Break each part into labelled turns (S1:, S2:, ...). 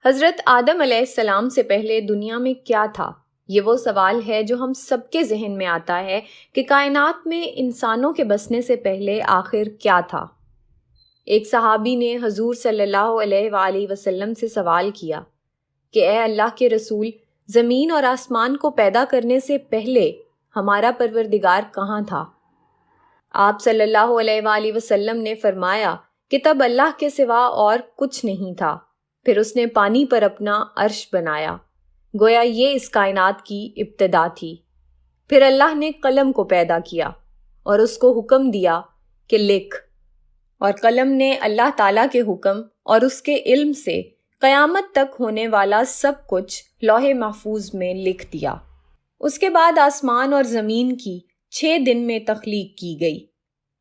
S1: حضرت آدم علیہ السلام سے پہلے دنیا میں کیا تھا؟ یہ وہ سوال ہے جو ہم سب کے ذہن میں آتا ہے کہ کائنات میں انسانوں کے بسنے سے پہلے آخر کیا تھا؟ ایک صحابی نے حضور صلی اللہ علیہ وآلہ وسلم سے سوال کیا کہ اے اللہ کے رسول، زمین اور آسمان کو پیدا کرنے سے پہلے ہمارا پروردگار کہاں تھا؟ آپ صلی اللہ علیہ وآلہ وسلم نے فرمایا کہ تب اللہ کے سوا اور کچھ نہیں تھا، پھر اس نے پانی پر اپنا عرش بنایا، گویا یہ اس کائنات کی ابتدا تھی۔ پھر اللہ نے قلم کو پیدا کیا اور اس کو حکم دیا کہ لکھ، اور قلم نے اللہ تعالیٰ کے حکم اور اس کے علم سے قیامت تک ہونے والا سب کچھ لوح محفوظ میں لکھ دیا۔ اس کے بعد آسمان اور زمین کی 6 دن میں تخلیق کی گئی۔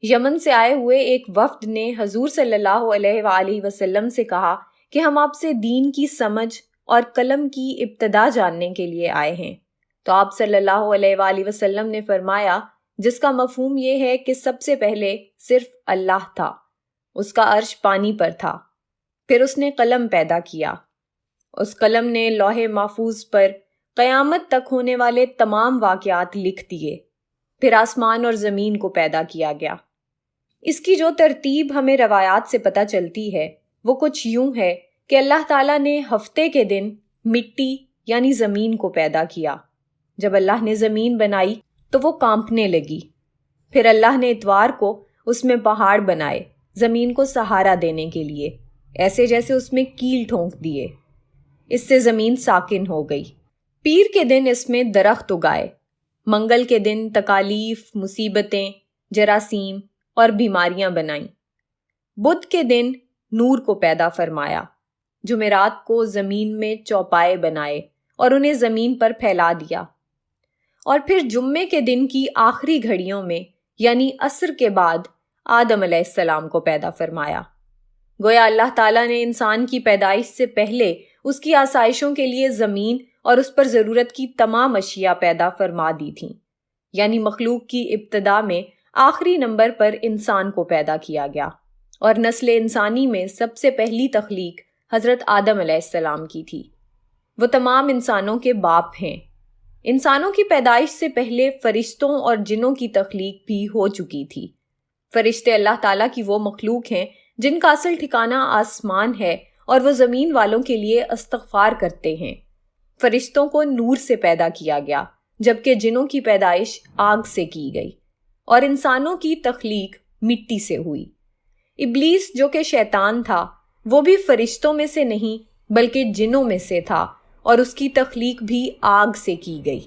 S1: یمن سے آئے ہوئے ایک وفد نے حضور صلی اللہ علیہ وآلہ وسلم سے کہا کہ ہم آپ سے دین کی سمجھ اور قلم کی ابتدا جاننے کے لیے آئے ہیں، تو آپ صلی اللہ علیہ وآلہ وسلم نے فرمایا، جس کا مفہوم یہ ہے کہ سب سے پہلے صرف اللہ تھا، اس کا عرش پانی پر تھا، پھر اس نے قلم پیدا کیا، اس قلم نے لوح محفوظ پر قیامت تک ہونے والے تمام واقعات لکھ دیے، پھر آسمان اور زمین کو پیدا کیا گیا۔ اس کی جو ترتیب ہمیں روایات سے پتہ چلتی ہے وہ کچھ یوں ہے کہ اللہ تعالیٰ نے ہفتے کے دن مٹی یعنی زمین کو پیدا کیا۔ جب اللہ نے زمین بنائی تو وہ کانپنے لگی۔ پھر اللہ نے اتوار کو اس میں پہاڑ بنائے زمین کو سہارا دینے کے لیے، ایسے جیسے اس میں کیل ٹھونک دیے۔ اس سے زمین ساکن ہو گئی۔ پیر کے دن اس میں درخت اگائے، منگل کے دن تکالیف، مصیبتیں، جراثیم اور بیماریاں بنائیں۔ بدھ کے دن نور کو پیدا فرمایا، جمعرات کو زمین میں چوپائے بنائے اور انہیں زمین پر پھیلا دیا، اور پھر جمعے کے دن کی آخری گھڑیوں میں یعنی عصر کے بعد آدم علیہ السلام کو پیدا فرمایا۔ گویا اللہ تعالیٰ نے انسان کی پیدائش سے پہلے اس کی آسائشوں کے لیے زمین اور اس پر ضرورت کی تمام اشیاء پیدا فرما دی تھیں، یعنی مخلوق کی ابتدا میں آخری نمبر پر انسان کو پیدا کیا گیا، اور نسل انسانی میں سب سے پہلی تخلیق حضرت آدم علیہ السلام کی تھی۔ وہ تمام انسانوں کے باپ ہیں۔ انسانوں کی پیدائش سے پہلے فرشتوں اور جنوں کی تخلیق بھی ہو چکی تھی۔ فرشتے اللہ تعالیٰ کی وہ مخلوق ہیں جن کا اصل ٹھکانہ آسمان ہے، اور وہ زمین والوں کے لیے استغفار کرتے ہیں۔ فرشتوں کو نور سے پیدا کیا گیا، جبکہ جنوں کی پیدائش آگ سے کی گئی، اور انسانوں کی تخلیق مٹی سے ہوئی۔ ابلیس جو کہ شیطان تھا، وہ بھی فرشتوں میں سے نہیں بلکہ جنوں میں سے تھا، اور اس کی تخلیق بھی آگ سے کی گئی۔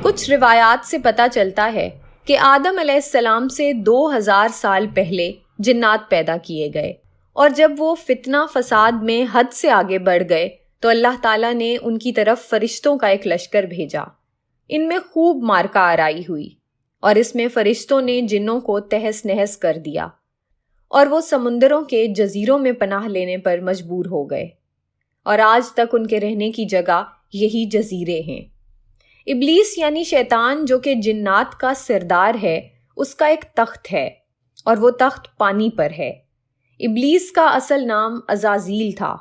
S1: کچھ روایات سے پتہ چلتا ہے کہ آدم علیہ السلام سے 2000 سال پہلے جنات پیدا کیے گئے، اور جب وہ فتنہ فساد میں حد سے آگے بڑھ گئے تو اللہ تعالیٰ نے ان کی طرف فرشتوں کا ایک لشکر بھیجا۔ ان میں خوب مارکہ آرائی ہوئی، اور اس میں فرشتوں نے جنوں کو تہس نہس کر دیا، اور وہ سمندروں کے جزیروں میں پناہ لینے پر مجبور ہو گئے، اور آج تک ان کے رہنے کی جگہ یہی جزیرے ہیں۔ ابلیس یعنی شیطان جو کہ جنات کا سردار ہے، اس کا ایک تخت ہے، اور وہ تخت پانی پر ہے۔ ابلیس کا اصل نام عزازیل تھا،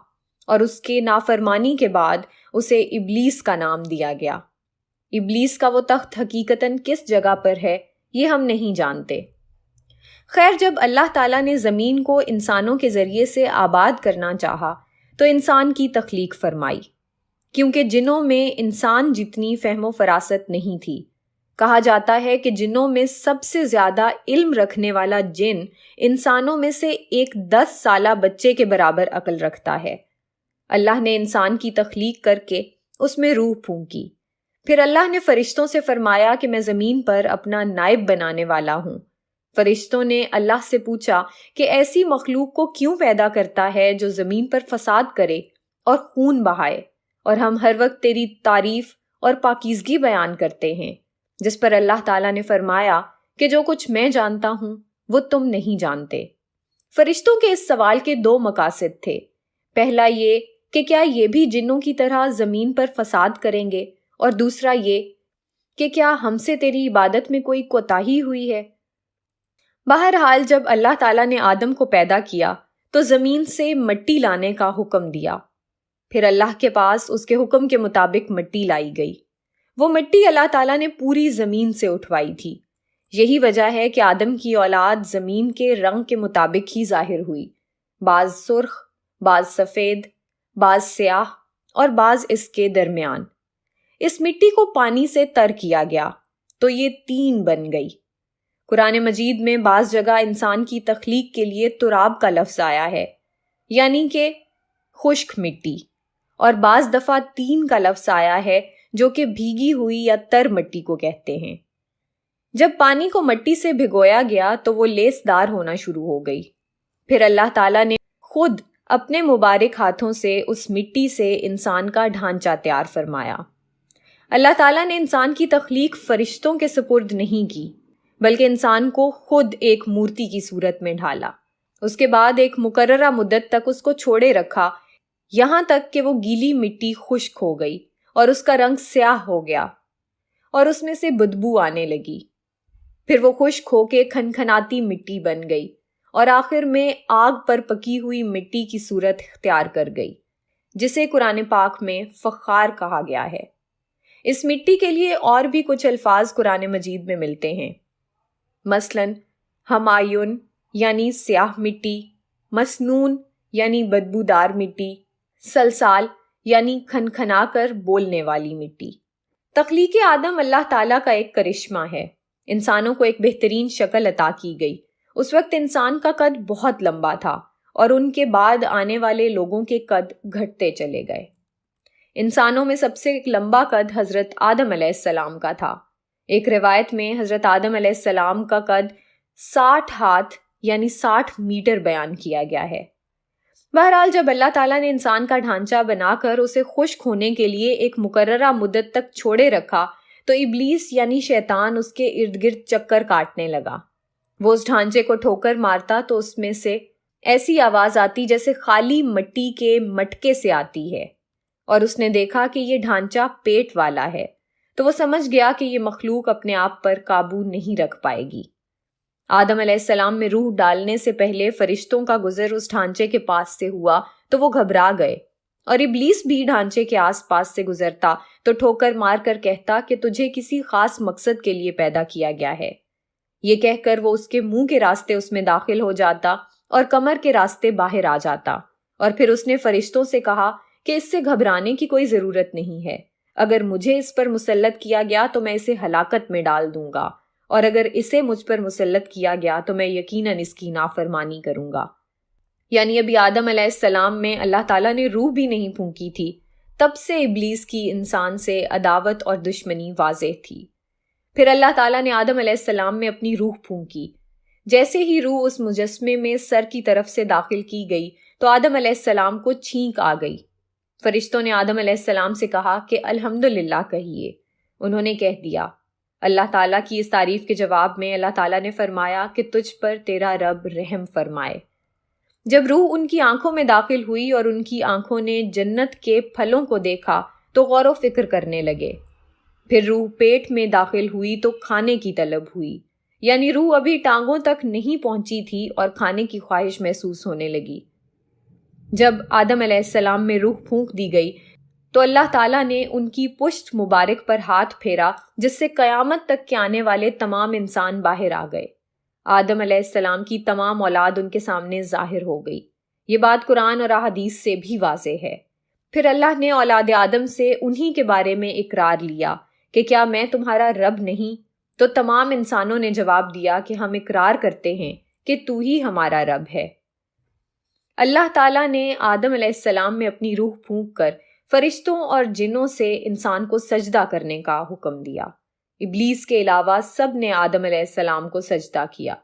S1: اور اس کے نافرمانی کے بعد اسے ابلیس کا نام دیا گیا۔ ابلیس کا وہ تخت حقیقتاً کس جگہ پر ہے یہ ہم نہیں جانتے۔ خیر، جب اللہ تعالیٰ نے زمین کو انسانوں کے ذریعے سے آباد کرنا چاہا تو انسان کی تخلیق فرمائی، کیونکہ جنوں میں انسان جتنی فہم و فراست نہیں تھی۔ کہا جاتا ہے کہ جنوں میں سب سے زیادہ علم رکھنے والا جن انسانوں میں سے ایک 10 سالہ بچے کے برابر عقل رکھتا ہے۔ اللہ نے انسان کی تخلیق کر کے اس میں روح پھونکی۔ پھر اللہ نے فرشتوں سے فرمایا کہ میں زمین پر اپنا نائب بنانے والا ہوں۔ فرشتوں نے اللہ سے پوچھا کہ ایسی مخلوق کو کیوں پیدا کرتا ہے جو زمین پر فساد کرے اور خون بہائے، اور ہم ہر وقت تیری تعریف اور پاکیزگی بیان کرتے ہیں۔ جس پر اللہ تعالیٰ نے فرمایا کہ جو کچھ میں جانتا ہوں وہ تم نہیں جانتے۔ فرشتوں کے اس سوال کے 2 مقاصد تھے۔ پہلا یہ کہ کیا یہ بھی جنوں کی طرح زمین پر فساد کریں گے، اور دوسرا یہ کہ کیا ہم سے تیری عبادت میں کوئی کوتاہی ہوئی ہے۔ بہرحال جب اللہ تعالیٰ نے آدم کو پیدا کیا تو زمین سے مٹی لانے کا حکم دیا۔ پھر اللہ کے پاس اس کے حکم کے مطابق مٹی لائی گئی۔ وہ مٹی اللہ تعالیٰ نے پوری زمین سے اٹھوائی تھی۔ یہی وجہ ہے کہ آدم کی اولاد زمین کے رنگ کے مطابق ہی ظاہر ہوئی، بعض سرخ، بعض سفید، بعض سیاہ اور بعض اس کے درمیان۔ اس مٹی کو پانی سے تر کیا گیا تو یہ 3 بن گئی۔ قرآن مجید میں بعض جگہ انسان کی تخلیق کے لیے تراب کا لفظ آیا ہے، یعنی کہ خشک مٹی، اور بعض دفعہ 3 کا لفظ آیا ہے جو کہ بھیگی ہوئی یا تر مٹی کو کہتے ہیں۔ جب پانی کو مٹی سے بھگویا گیا تو وہ لیس دار ہونا شروع ہو گئی۔ پھر اللہ تعالیٰ نے خود اپنے مبارک ہاتھوں سے اس مٹی سے انسان کا ڈھانچہ تیار فرمایا۔ اللہ تعالیٰ نے انسان کی تخلیق فرشتوں کے سپرد نہیں کی، بلکہ انسان کو خود ایک مورتی کی صورت میں ڈھالا۔ اس کے بعد ایک مقررہ مدت تک اس کو چھوڑے رکھا، یہاں تک کہ وہ گیلی مٹی خشک ہو گئی اور اس کا رنگ سیاہ ہو گیا اور اس میں سے بدبو آنے لگی۔ پھر وہ خشک ہو کے کھنکھناتی مٹی بن گئی اور آخر میں آگ پر پکی ہوئی مٹی کی صورت اختیار کر گئی، جسے قرآن پاک میں فخار کہا گیا ہے۔ اس مٹی کے لیے اور بھی کچھ الفاظ قرآن مجید میں ملتے ہیں، مثلاً ہمایون یعنی سیاہ مٹی، مسنون یعنی بدبودار مٹی، سلسال یعنی کھنکھنا کر بولنے والی مٹی۔ تخلیق آدم اللہ تعالیٰ کا ایک کرشمہ ہے۔ انسانوں کو ایک بہترین شکل عطا کی گئی۔ اس وقت انسان کا قد بہت لمبا تھا اور ان کے بعد آنے والے لوگوں کے قد گھٹتے چلے گئے۔ انسانوں میں سب سے لمبا قد حضرت آدم علیہ السلام کا تھا۔ ایک روایت میں حضرت آدم علیہ السلام کا قد 60 ہاتھ یعنی 60 میٹر بیان کیا گیا ہے۔ بہرحال جب اللہ تعالیٰ نے انسان کا ڈھانچہ بنا کر اسے خشک ہونے کے لیے ایک مقررہ مدت تک چھوڑے رکھا تو ابلیس یعنی شیطان اس کے ارد گرد چکر کاٹنے لگا۔ وہ اس ڈھانچے کو ٹھوکر مارتا تو اس میں سے ایسی آواز آتی جیسے خالی مٹی کے مٹکے سے آتی ہے، اور اس نے دیکھا کہ یہ ڈھانچہ پیٹ والا ہے، تو وہ سمجھ گیا کہ یہ مخلوق اپنے آپ پر قابو نہیں رکھ پائے گی۔ آدم علیہ السلام میں روح ڈالنے سے پہلے فرشتوں کا گزر اس ڈھانچے کے پاس سے ہوا تو وہ گھبرا گئے، اور ابلیس بھی ڈھانچے کے آس پاس سے گزرتا تو ٹھوکر مار کر کہتا کہ تجھے کسی خاص مقصد کے لیے پیدا کیا گیا ہے۔ یہ کہہ کر وہ اس کے منہ کے راستے اس میں داخل ہو جاتا اور کمر کے راستے باہر آ جاتا، اور پھر اس نے فرشتوں سے کہا کہ اس سے گھبرانے کی کوئی ضرورت نہیں ہے۔ اگر مجھے اس پر مسلط کیا گیا تو میں اسے ہلاکت میں ڈال دوں گا، اور اگر اسے مجھ پر مسلط کیا گیا تو میں یقیناً اس کی نافرمانی کروں گا۔ یعنی ابھی آدم علیہ السلام میں اللہ تعالیٰ نے روح بھی نہیں پھونکی تھی، تب سے ابلیس کی انسان سے عداوت اور دشمنی واضح تھی۔ پھر اللہ تعالیٰ نے آدم علیہ السلام میں اپنی روح پھونکی۔ جیسے ہی روح اس مجسمے میں سر کی طرف سے داخل کی گئی تو آدم علیہ السلام کو چھینک آ گئی۔ فرشتوں نے آدم علیہ السلام سے کہا کہ الحمدللہ کہیے۔ انہوں نے کہہ دیا۔ اللہ تعالیٰ کی اس تعریف کے جواب میں اللہ تعالیٰ نے فرمایا کہ تجھ پر تیرا رب رحم فرمائے۔ جب روح ان کی آنکھوں میں داخل ہوئی اور ان کی آنکھوں نے جنت کے پھلوں کو دیکھا تو غور و فکر کرنے لگے۔ پھر روح پیٹ میں داخل ہوئی تو کھانے کی طلب ہوئی، یعنی روح ابھی ٹانگوں تک نہیں پہنچی تھی اور کھانے کی خواہش محسوس ہونے لگی۔ جب آدم علیہ السلام میں روح پھونک دی گئی تو اللہ تعالیٰ نے ان کی پشت مبارک پر ہاتھ پھیرا، جس سے قیامت تک کے آنے والے تمام انسان باہر آ گئے۔ آدم علیہ السلام کی تمام اولاد ان کے سامنے ظاہر ہو گئی۔ یہ بات قرآن اور احادیث سے بھی واضح ہے۔ پھر اللہ نے اولاد آدم سے انہی کے بارے میں اقرار لیا کہ کیا میں تمہارا رب نہیں؟ تو تمام انسانوں نے جواب دیا کہ ہم اقرار کرتے ہیں کہ تو ہی ہمارا رب ہے۔ اللہ تعالیٰ نے آدم علیہ السلام میں اپنی روح پھونک کر فرشتوں اور جنوں سے انسان کو سجدہ کرنے کا حکم دیا۔ ابلیس کے علاوہ سب نے آدم علیہ السلام کو سجدہ کیا۔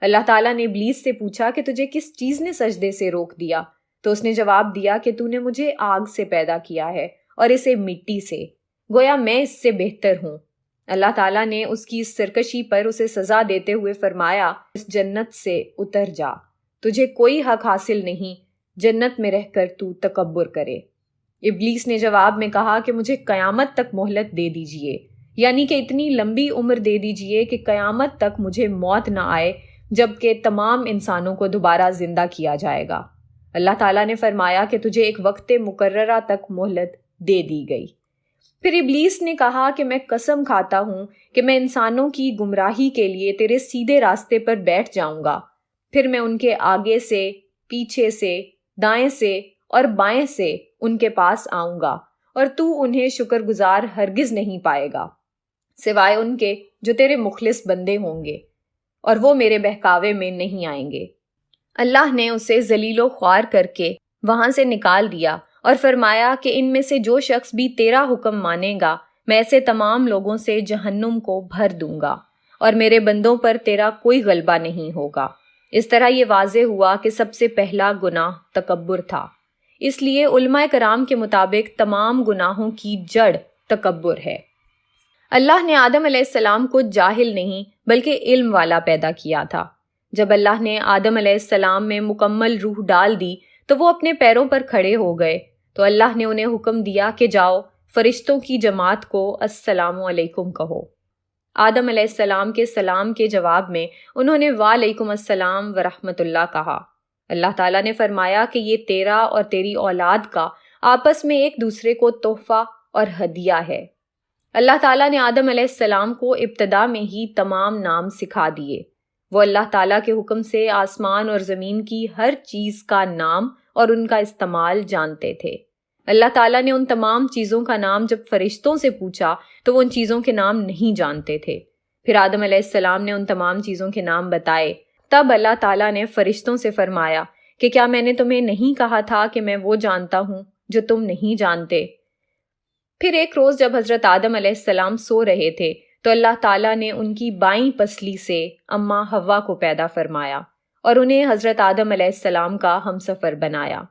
S1: اللہ تعالیٰ نے ابلیس سے پوچھا کہ تجھے کس چیز نے سجدے سے روک دیا؟ تو اس نے جواب دیا کہ تو نے مجھے آگ سے پیدا کیا ہے اور اسے مٹی سے، گویا میں اس سے بہتر ہوں۔ اللہ تعالیٰ نے اس کی اس سرکشی پر اسے سزا دیتے ہوئے فرمایا، اس جنت سے اتر جا، تجھے کوئی حق حاصل نہیں جنت میں رہ کر تو تکبر کرے۔ ابلیس نے جواب میں کہا کہ مجھے قیامت تک مہلت دے دیجئے، یعنی کہ اتنی لمبی عمر دے دیجئے کہ قیامت تک مجھے موت نہ آئے، جبکہ تمام انسانوں کو دوبارہ زندہ کیا جائے گا۔ اللہ تعالیٰ نے فرمایا کہ تجھے ایک وقت مقررہ تک مہلت دے دی گئی۔ پھر ابلیس نے کہا کہ میں قسم کھاتا ہوں کہ میں انسانوں کی گمراہی کے لیے تیرے سیدھے راستے پر بیٹھ جاؤں گا، پھر میں ان کے آگے سے، پیچھے سے، دائیں سے اور بائیں سے ان کے پاس آؤں گا، اور تو انہیں شکر گزار ہرگز نہیں پائے گا سوائے ان کے جو تیرے مخلص بندے ہوں گے، اور وہ میرے بہکاوے میں نہیں آئیں گے۔ اللہ نے اسے ذلیل و خوار کر کے وہاں سے نکال دیا اور فرمایا کہ ان میں سے جو شخص بھی تیرا حکم مانے گا میں ایسے تمام لوگوں سے جہنم کو بھر دوں گا، اور میرے بندوں پر تیرا کوئی غلبہ نہیں ہوگا۔ اس طرح یہ واضح ہوا کہ سب سے پہلا گناہ تکبر تھا۔ اس لیے علماء کرام کے مطابق تمام گناہوں کی جڑ تکبر ہے۔ اللہ نے آدم علیہ السلام کو جاہل نہیں بلکہ علم والا پیدا کیا تھا۔ جب اللہ نے آدم علیہ السلام میں مکمل روح ڈال دی تو وہ اپنے پیروں پر کھڑے ہو گئے، تو اللہ نے انہیں حکم دیا کہ جاؤ فرشتوں کی جماعت کو السلام علیکم کہو۔ آدم علیہ السلام کے سلام کے جواب میں انہوں نے وعلیکم السلام ورحمۃ اللہ کہا۔ اللہ تعالیٰ نے فرمایا کہ یہ تیرا اور تیری اولاد کا آپس میں ایک دوسرے کو تحفہ اور ہدیہ ہے۔ اللہ تعالیٰ نے آدم علیہ السلام کو ابتدا میں ہی تمام نام سکھا دیے۔ وہ اللہ تعالیٰ کے حکم سے آسمان اور زمین کی ہر چیز کا نام اور ان کا استعمال جانتے تھے۔ اللہ تعالیٰ نے ان تمام چیزوں کا نام جب فرشتوں سے پوچھا تو وہ ان چیزوں کے نام نہیں جانتے تھے۔ پھر آدم علیہ السلام نے ان تمام چیزوں کے نام بتائے۔ تب اللہ تعالیٰ نے فرشتوں سے فرمایا کہ کیا میں نے تمہیں نہیں کہا تھا کہ میں وہ جانتا ہوں جو تم نہیں جانتے؟ پھر ایک روز جب حضرت آدم علیہ السلام سو رہے تھے تو اللہ تعالیٰ نے ان کی بائیں پسلی سے اماں حوا کو پیدا فرمایا اور انہیں حضرت آدم علیہ السلام کا ہمسفر بنایا۔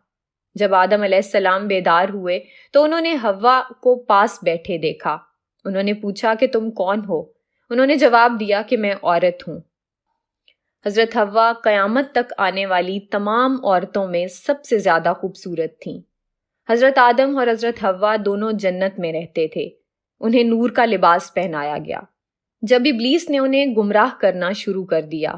S1: جب آدم علیہ السلام بیدار ہوئے تو انہوں نے حوا کو پاس بیٹھے دیکھا۔ انہوں نے پوچھا کہ تم کون ہو؟ انہوں نے جواب دیا کہ میں عورت ہوں۔ حضرت حوا قیامت تک آنے والی تمام عورتوں میں سب سے زیادہ خوبصورت تھیں۔ حضرت آدم اور حضرت حوا دونوں جنت میں رہتے تھے۔ انہیں نور کا لباس پہنایا گیا۔ جب ابلیس نے انہیں گمراہ کرنا شروع کر دیا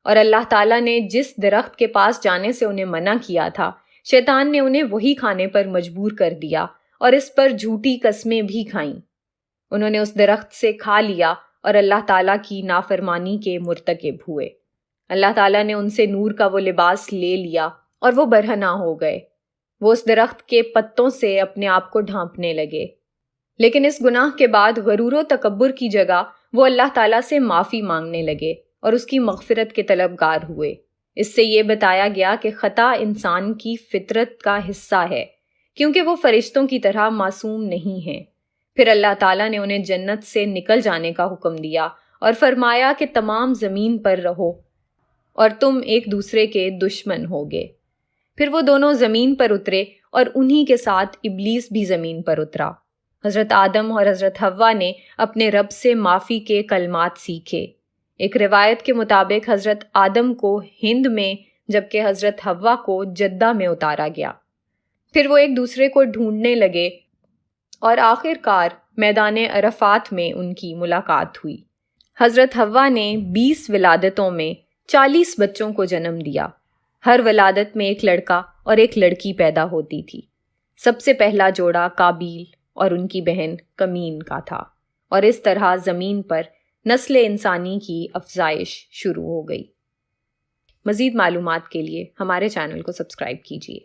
S1: اور اللہ تعالیٰ نے جس درخت کے پاس جانے سے انہیں منع کیا تھا، شیطان نے انہیں وہی کھانے پر مجبور کر دیا اور اس پر جھوٹی قسمیں بھی کھائیں۔ انہوں نے اس درخت سے کھا لیا اور اللہ تعالیٰ کی نافرمانی کے مرتکب ہوئے۔ اللہ تعالیٰ نے ان سے نور کا وہ لباس لے لیا اور وہ برہنہ ہو گئے۔ وہ اس درخت کے پتوں سے اپنے آپ کو ڈھانپنے لگے، لیکن اس گناہ کے بعد غرور و تکبر کی جگہ وہ اللہ تعالیٰ سے معافی مانگنے لگے اور اس کی مغفرت کے طلبگار ہوئے۔ اس سے یہ بتایا گیا کہ خطا انسان کی فطرت کا حصہ ہے، کیونکہ وہ فرشتوں کی طرح معصوم نہیں ہیں۔ پھر اللہ تعالیٰ نے انہیں جنت سے نکل جانے کا حکم دیا اور فرمایا کہ تمام زمین پر رہو اور تم ایک دوسرے کے دشمن ہوگے۔ پھر وہ دونوں زمین پر اترے اور انہی کے ساتھ ابلیس بھی زمین پر اترا۔ حضرت آدم اور حضرت حوا نے اپنے رب سے معافی کے کلمات سیکھے۔ ایک روایت کے مطابق حضرت آدم کو ہند میں جبکہ حضرت حوا کو جدہ میں اتارا گیا۔ پھر وہ ایک دوسرے کو ڈھونڈنے لگے اور آخر کار میدان عرفات میں ان کی ملاقات ہوئی۔ حضرت حوا نے 20 ولادتوں میں 40 بچوں کو جنم دیا۔ ہر ولادت میں ایک لڑکا اور ایک لڑکی پیدا ہوتی تھی۔ سب سے پہلا جوڑا قابیل اور ان کی بہن کمین کا تھا، اور اس طرح زمین پر نسل انسانی کی افزائش شروع ہو گئی۔ مزید معلومات کے لیے ہمارے چینل کو سبسکرائب کیجیے۔